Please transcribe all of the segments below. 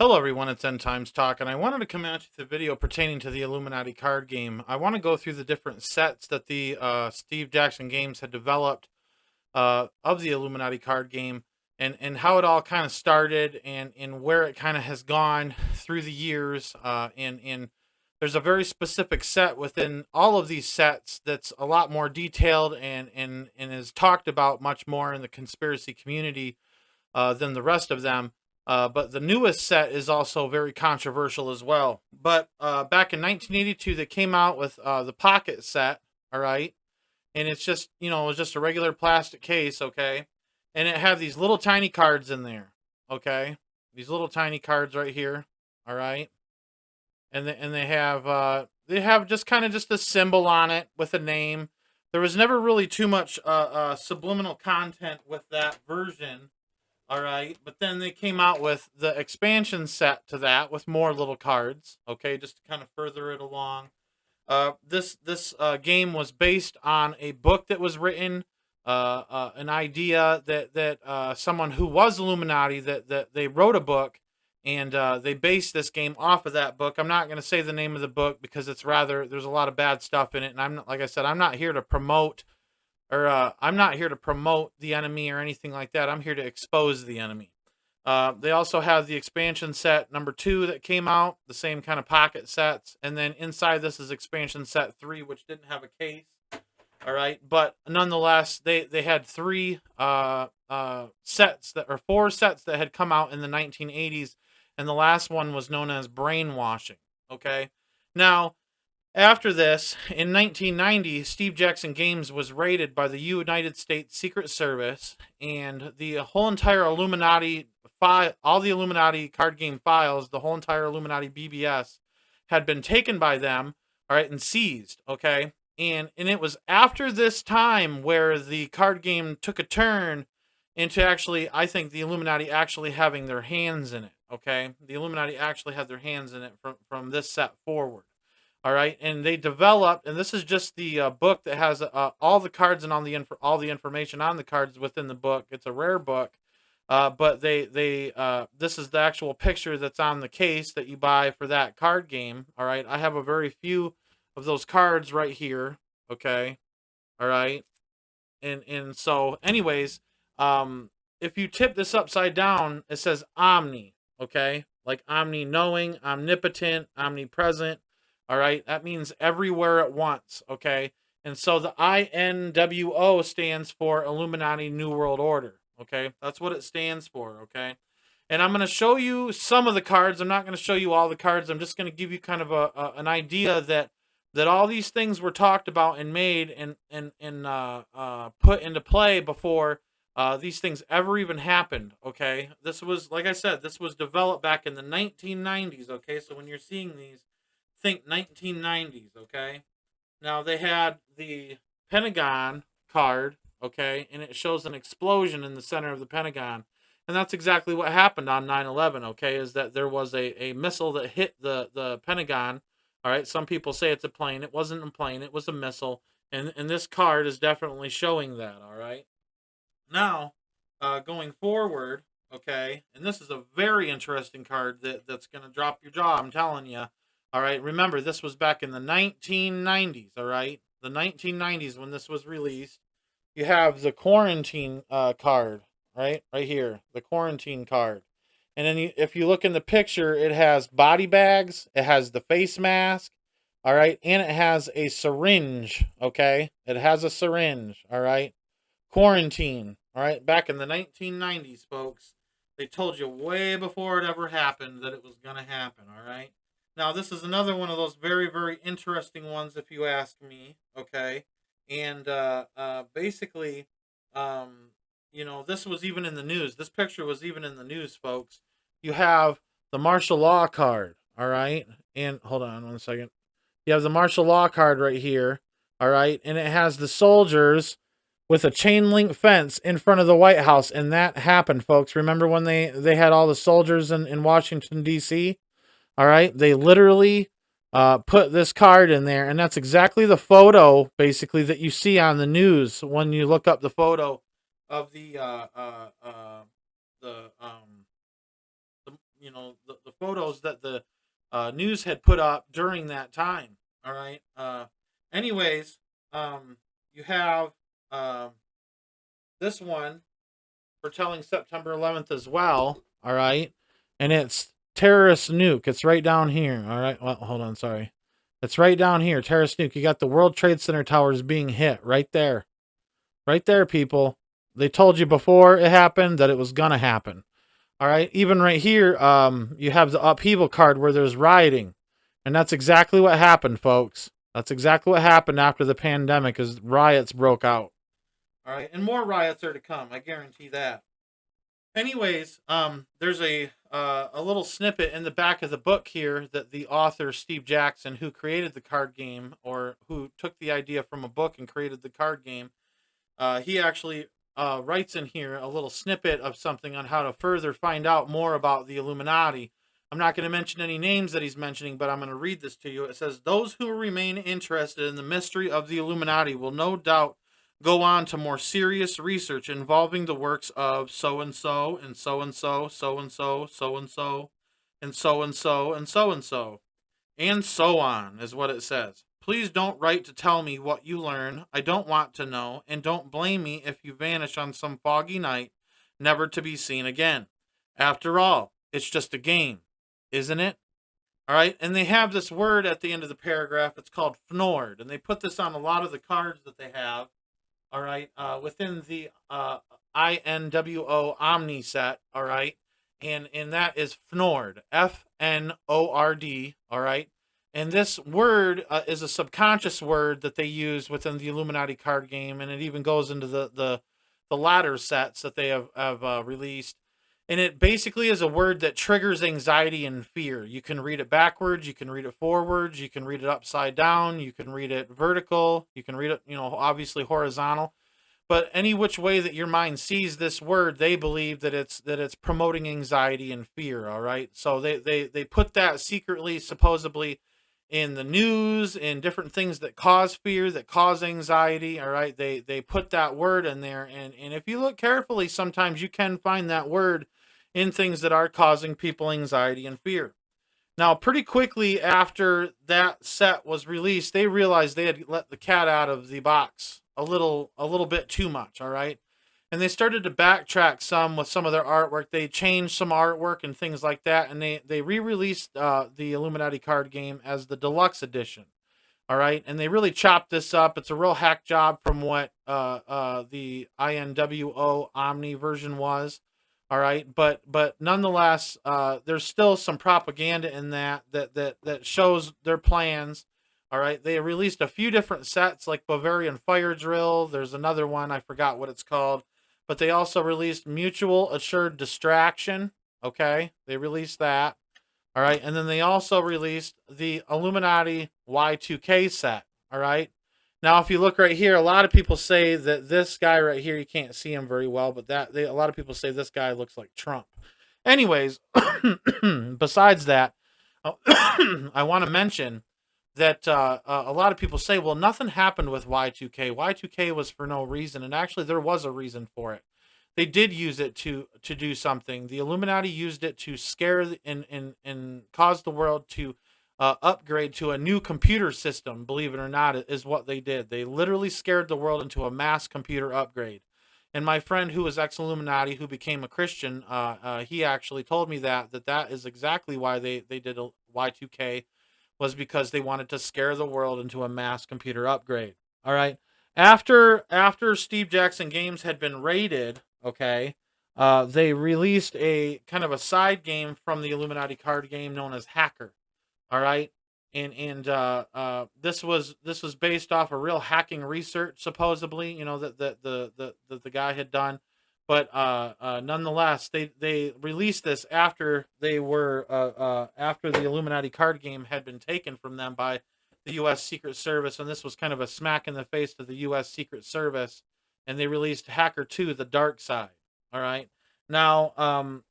Hello everyone, it's End Times Talk, and I wanted to come at you with a video pertaining to the Illuminati card game. I want to go through the different sets that the Steve Jackson Games had developed of the Illuminati card game, and how it all kind of started, and where it kind of has gone through the years. And there's a very specific set within all of these sets that's a lot more detailed and is talked about much more in the conspiracy community than the rest of them. But the newest set is also very controversial as well. But back in 1982, they came out with the Pocket set, all right? And it's just, it was just a regular plastic case, okay? And it had these little tiny cards in there, okay? These little tiny cards right here, all right? And they have just kind of just a symbol on it with a name. There was never really too much subliminal content with that version. All right, but then they came out with the expansion set to that with more little cards. Okay, just to kind of further it along. This game was based on a book that was written, an idea that someone who was Illuminati that they wrote a book, and they based this game off of that book. I'm not going to say the name of the book because there's a lot of bad stuff in it, and like I said, I'm not here to promote I'm not here to promote the enemy or anything like that. I'm here to expose the enemy. They also have the expansion set number 2 that came out, the same kind of pocket sets, and then inside this is expansion set 3, which didn't have a case. All right, but nonetheless, they had 4 sets that had come out in the 1980s, and the last one was known as Brainwashing. Okay, now after this, in 1990, Steve Jackson Games was raided by the United States Secret Service, and the whole entire Illuminati all the Illuminati card game files, the whole entire Illuminati BBS had been taken by them, all right, and seized, okay? And it was after this time where the card game took a turn into actually, I think, the Illuminati actually having their hands in it, okay? The Illuminati actually had their hands in it from this set forward. All right, and they developed, and this is just the book that has all the cards and all the information on the cards within the book. It's a rare book, but they this is the actual picture that's on the case that you buy for that card game. All right, I have a very few of those cards right here. Okay, all right, and so anyways, if you tip this upside down, it says Omni. Okay, like omni knowing, omnipotent, omnipresent. All right, that means everywhere at once. Okay, and so the INWO stands for Illuminati New World Order. Okay, that's what it stands for. Okay, and I'm going to show you some of the cards. I'm not going to show you all the cards. I'm just going to give you kind of an idea that all these things were talked about and made and put into play before these things ever even happened. Okay, this was, like I said, this was developed back in the 1990s. Okay, so when you're seeing these, think 1990s. Okay, now they had the Pentagon card. Okay, and it shows an explosion in the center of the Pentagon, and that's exactly what happened on 9/11. Okay, is that there was a missile that hit the Pentagon. All right, some people say it's a plane. It wasn't a plane, it was a missile, and this card is definitely showing that. All right, now going forward. Okay, and this is a very interesting card that's going to drop your jaw, I'm telling you. All right, remember, this was back in the 1990s. All right, the 1990s when this was released. You have the quarantine card, right here, the quarantine card. And then if you look in the picture, it has body bags, it has the face mask, all right, and it has a syringe. Okay, it has a syringe. All right, quarantine. All right, back in the 1990s, folks, they told you way before it ever happened that it was going to happen. All right. Now, this is another one of those very, very interesting ones, if you ask me. Okay. And basically, this was even in the news. This picture was even in the news, folks. You have the martial law card. All right. And hold on 1 second. You have the martial law card right here. All right. And it has the soldiers with a chain link fence in front of the White House. And that happened, folks. Remember when they had all the soldiers in Washington, D.C.? All right. They literally put this card in there. And that's exactly the photo, basically, that you see on the news when you look up the photo of the the photos that the news had put up during that time. All right. Anyways, you have this one foretelling September 11th as well. All right, and it's terrorist nuke. It's right down here. All right. Well, hold on. Sorry. It's right down here. Terrorist nuke. You got the World Trade Center towers being hit right there. Right there, people. They told you before it happened that it was gonna happen. All right. Even right here, you have the upheaval card where there's rioting, and that's exactly what happened, folks. That's exactly what happened after the pandemic, is riots broke out. All right, and more riots are to come. I guarantee that. Anyways, there's a little snippet in the back of the book here that the author Steve Jackson, who created the card game, or who took the idea from a book and created the card game, he actually writes in here a little snippet of something on how to further find out more about the Illuminati. I'm not going to mention any names that he's mentioning, but I'm going to read this to you. It says, "Those who remain interested in the mystery of the Illuminati will no doubt go on to more serious research involving the works of so and so and so and so, so and so, so and so, and so and so and so and so, and so on," is what it says. "Please don't write to tell me what you learn. I don't want to know, and don't blame me if you vanish on some foggy night, never to be seen again. After all, it's just a game, isn't it?" All right, and they have this word at the end of the paragraph. It's called fnord, and they put this on a lot of the cards that they have. All right, within the INWO Omni set. All right, and that is fnord, FNORD. All right, and this word is a subconscious word that they use within the Illuminati card game, and it even goes into the ladder sets that they have released. And it basically is a word that triggers anxiety and fear. You can read it backwards, you can read it forwards, you can read it upside down, you can read it vertical, you can read it, obviously horizontal. But any which way that your mind sees this word, they believe that it's promoting anxiety and fear. All right, so they put that secretly, supposedly, in the news, in different things that cause fear, that cause anxiety. All right, they put that word in there, and if you look carefully, sometimes you can find that word in things that are causing people anxiety and fear. Now, pretty quickly after that set was released, they realized they had let the cat out of the box a little bit too much. All right, and they started to backtrack some with some of their artwork. They changed some artwork and things like that, and they re-released the Illuminati card game as the deluxe edition. All right, and they really chopped this up. It's a real hack job from what the INWO Omni version was. All right, but nonetheless, there's still some propaganda in that shows their plans. All right, they released a few different sets like Bavarian Fire Drill. There's another one, I forgot what it's called, but they also released Mutual Assured Distraction. Okay, they released that. All right, and then they also released the Illuminati Y2K set. All right. Now, if you look right here, a lot of people say that this guy right here, you can't see him very well, but a lot of people say this guy looks like Trump. Anyways, besides that, I want to mention that a lot of people say, well, nothing happened with Y2K. Y2K was for no reason, and actually there was a reason for it. They did use it to do something. The Illuminati used it to scare and cause the world to upgrade to a new computer system. Believe it or not, is what they did. They literally scared the world into a mass computer upgrade. And my friend who was ex-Illuminati, who became a Christian, he actually told me that is exactly why they did a Y2K, was because they wanted to scare the world into a mass computer upgrade. All right. After Steve Jackson Games had been raided, okay, they released a kind of a side game from the Illuminati card game known as Hacker. All right, and this was based off a real hacking research, supposedly, that the guy had done. But nonetheless, they released this after after the Illuminati card game had been taken from them by the U.S. Secret Service, and this was kind of a smack in the face to the U.S. Secret Service, and they released Hacker 2: The Dark Side. All right, now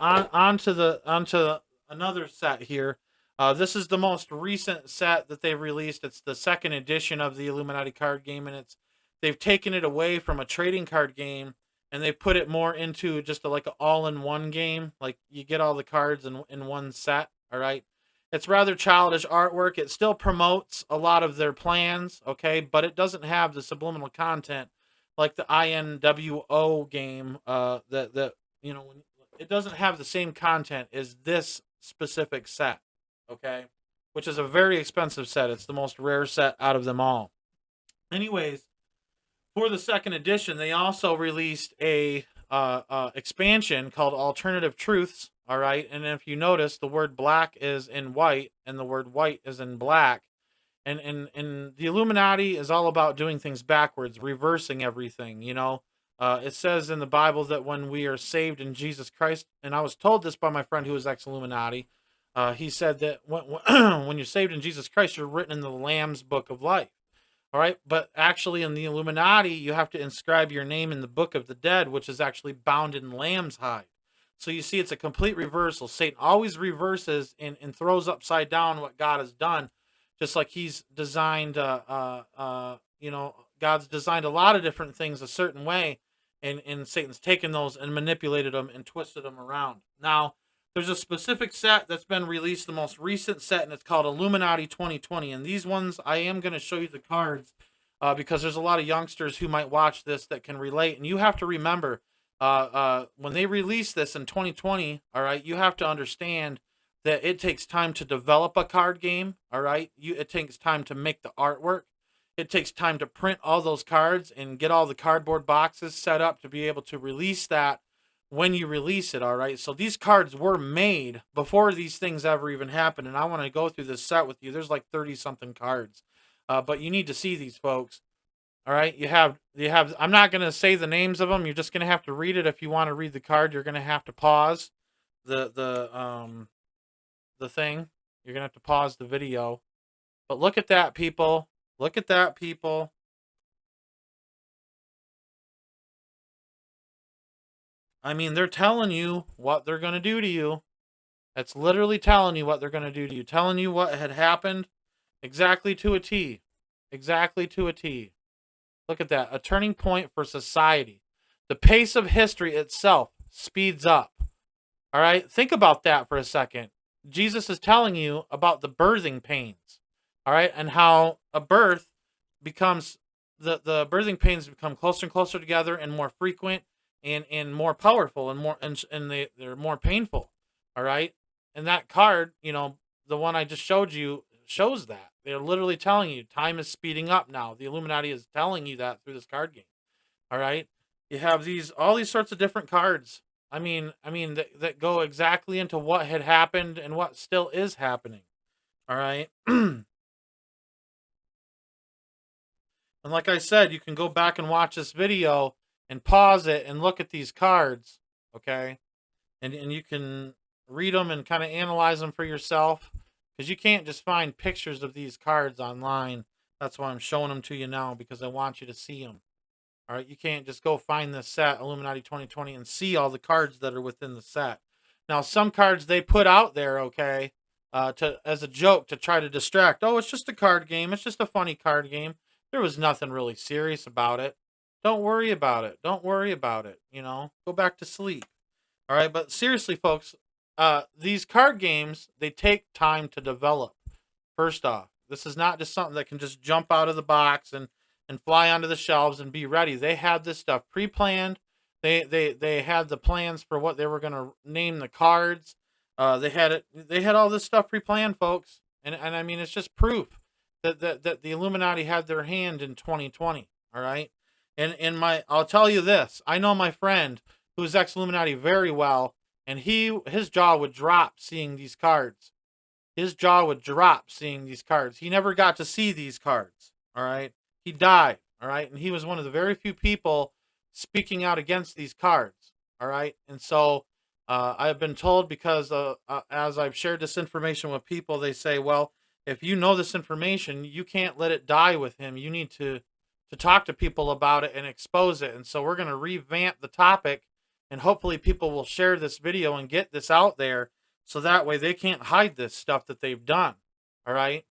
onto another set here. This is the most recent set that they've released. It's the second edition of the Illuminati card game, and they've taken it away from a trading card game, and they put it more into just like an all-in-one game. Like you get all the cards in one set. All right. It's rather childish artwork. It still promotes a lot of their plans, okay, but it doesn't have the subliminal content like the INWO game. That it doesn't have the same content as this specific set, okay, which is a very expensive set. It's the most rare set out of them all. Anyways, for the second edition, they also released a expansion called Alternative Truths. All right, and if you notice, the word black is in white, and the word white is in black. And the Illuminati is all about doing things backwards, reversing everything. It says in the Bible that when we are saved in Jesus Christ, and I was told this by my friend who is ex-Illuminati. He said that when you're saved in Jesus Christ, you're written in the Lamb's Book of Life. All right, but actually in the Illuminati, you have to inscribe your name in the Book of the Dead, which is actually bound in lamb's hide. So you see, it's a complete reversal. Satan always reverses and throws upside down what God has done, just like he's designed. God's designed a lot of different things a certain way, and Satan's taken those and manipulated them and twisted them around. Now, there's a specific set that's been released, the most recent set, and it's called Illuminati 2020. And these ones, I am going to show you the cards because there's a lot of youngsters who might watch this that can relate. And you have to remember, when they release this in 2020, all right, you have to understand that it takes time to develop a card game, all right? It takes time to make the artwork. It takes time to print all those cards and get all the cardboard boxes set up to be able to release that when you release it, all right? So these cards were made before these things ever even happened, and I want to go through this set with you. There's like 30-something cards, but you need to see these, folks. All right, you have. I'm not going to say the names of them. You're just going to have to read it. If you want to read the card, you're going to have to pause the thing. You're going to have to pause the video. But look at that, people. Look at that, people. I mean, they're telling you what they're going to do to you. That's literally telling you what they're going to do to you. Telling you what had happened exactly to a T. Exactly to a T. Look at that. A turning point for society. The pace of history itself speeds up. All right? Think about that for a second. Jesus is telling you about the birthing pains. All right? And how a birth becomes, the birthing pains become closer and closer together and more frequent and more powerful and they're more painful. All right? And that card, the one I just showed you, shows that. They're literally telling you time is speeding up now. The Illuminati is telling you that through this card game. All right? You have all these sorts of different cards. I mean that go exactly into what had happened and what still is happening. All right? And like I said, you can go back and watch this video and pause it and look at these cards, okay? And you can read them and kind of analyze them for yourself, because you can't just find pictures of these cards online. That's why I'm showing them to you now, because I want you to see them. All right, you can't just go find this set, Illuminati 2020, and see all the cards that are within the set. Now, some cards they put out there, okay, as a joke to try to distract. Oh, it's just a card game. It's just a funny card game. There was nothing really serious about it. Don't worry about it. Don't worry about it. Go back to sleep. All right, but seriously, folks, these card games, they take time to develop. First off, this is not just something that can just jump out of the box and fly onto the shelves and be ready. They had this stuff pre-planned. They had the plans for what they were going to name the cards. They had all this stuff pre-planned, folks. And I mean, it's just proof that the Illuminati had their hand in 2020. All right. And I'll tell you this. I know my friend who's ex-Illuminati very well, and his jaw would drop seeing these cards. His jaw would drop seeing these cards. He never got to see these cards. All right. He died. All right. And he was one of the very few people speaking out against these cards. All right. And so I've been told, because as I've shared this information with people, they say, well, if you know this information, you can't let it die with him. You need to talk to people about it and expose it. And so we're going to revamp the topic, and hopefully people will share this video and get this out there, so that way they can't hide this stuff that they've done. All right.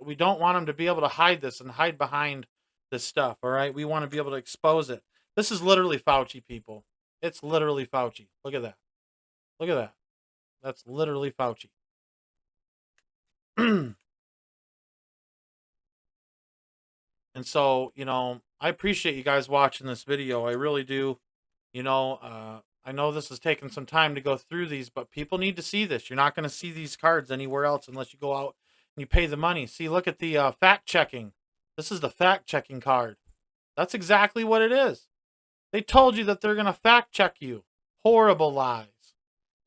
We don't want them to be able to hide this and hide behind this stuff. All right. We want to be able to expose it. This is literally Fauci, people. It's literally Fauci. Look at that. Look at that. That's literally Fauci. And so, I appreciate you guys watching this video. I really do. I know this has taken some time to go through these, but people need to see this. You're not going to see these cards anywhere else unless you go out and you pay the money. See, look at the fact checking. This is the fact checking card. That's exactly what it is. They told you that they're going to fact check you. Horrible lies.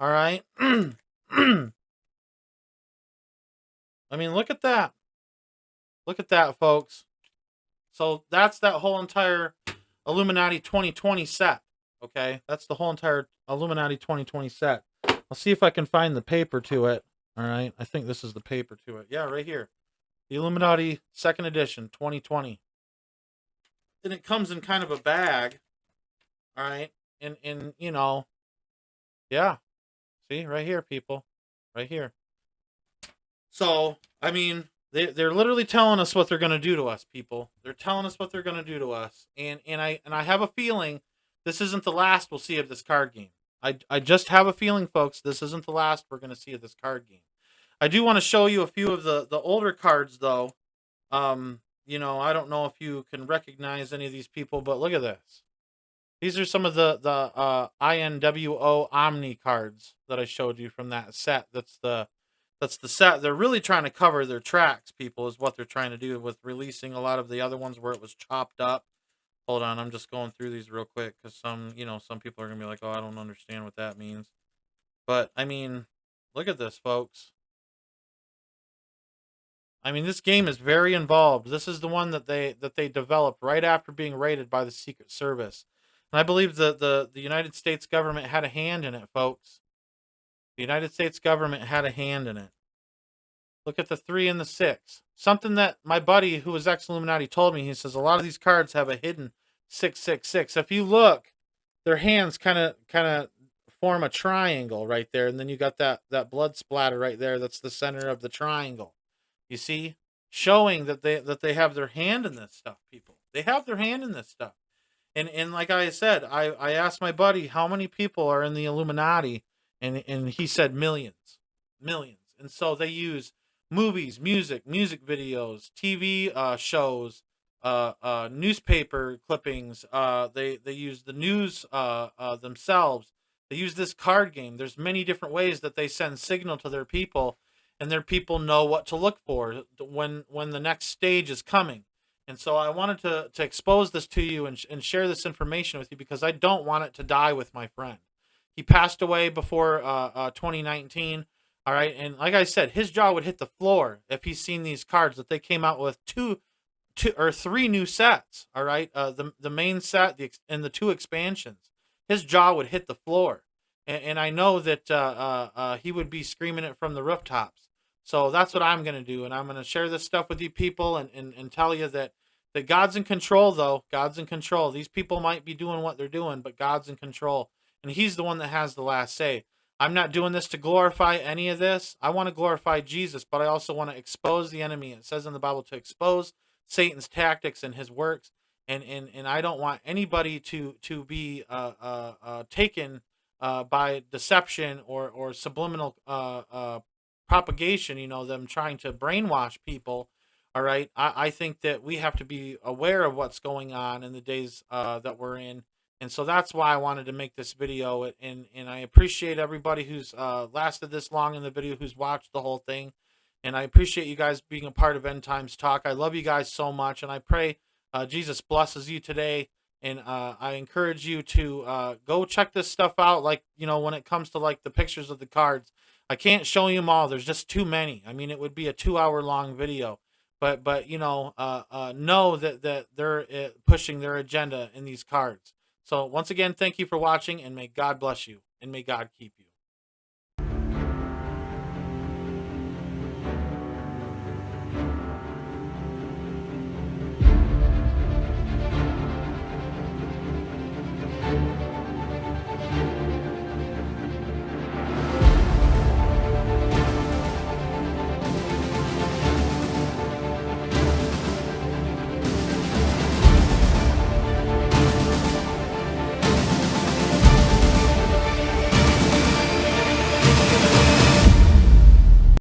All right. I mean, look at that. Look at that, folks. So that's that whole entire Illuminati 2020 set. Okay, that's the whole entire Illuminati 2020 set. I'll see if I can find the paper to it. All right, I think this is the paper to it. Yeah, right here. The Illuminati 2nd edition 2020. And it comes in kind of a bag. All right, and yeah. See, right here, people. Right here. So, I mean, they're literally telling us what they're going to do to us, people. They're telling us what they're going to do to us. And I have a feeling this isn't the last we'll see of this card game. I just have a feeling, folks, this isn't the last we're going to see of this card game. I do want to show you a few of the older cards, though. I don't know if you can recognize any of these people, but look at this. These are some of the INWO Omni cards that I showed you from that set. That's the set. They're really trying to cover their tracks, people, is what they're trying to do with releasing a lot of the other ones where it was chopped up. Hold on, I'm just going through these real quick because some people are going to be like, oh, I don't understand what that means. But, I mean, look at this, folks. I mean, this game is very involved. This is the one that they developed right after being raided by the Secret Service. And I believe the United States government had a hand in it, folks. The United States government had a hand in it. Look at the 3 and the 6. Something that my buddy who was ex-Illuminati told me. He says a lot of these cards have a hidden 666. If you look, their hands kind of form a triangle right there, and then you got that blood splatter right there. That's the center of the triangle. You see, showing that they have their hand in this stuff. People, they have their hand in this stuff. And like I said, I asked my buddy how many people are in the Illuminati, and he said millions. And so they use movies, music videos, TV shows, newspaper clippings. They use the news themselves. They use this card game. There's many different ways that they send signal to their people, and their people know what to look for when the next stage is coming. And so I wanted to expose this to you and share this information with you because I don't want it to die with my friend. He passed away before 2019. All right. And like I said, his jaw would hit the floor if he's seen these cards that they came out with two or three new sets. All right. The main set and the 2 expansions. His jaw would hit the floor. And I know that he would be screaming it from the rooftops. So that's what I'm going to do. And I'm going to share this stuff with you people and tell you that God's in control, though. God's in control. These people might be doing what they're doing, but God's in control. And he's the one that has the last say. I'm not doing this to glorify any of this. I want to glorify Jesus, but I also want to expose the enemy. It says in the Bible to expose Satan's tactics and his works. And I don't want anybody to be taken by deception or subliminal propagation, them trying to brainwash people. All right. I think that we have to be aware of what's going on in the days that we're in. And so that's why I wanted to make this video. And I appreciate everybody who's lasted this long in the video, who's watched the whole thing. And I appreciate you guys being a part of End Times Talk. I love you guys so much. And I pray Jesus blesses you today. And I encourage you to go check this stuff out. Like, when it comes to like the pictures of the cards, I can't show you them all. There's just too many. I mean, it would be a 2-hour long video. But know that they're pushing their agenda in these cards. So once again, thank you for watching, and may God bless you, and may God keep you.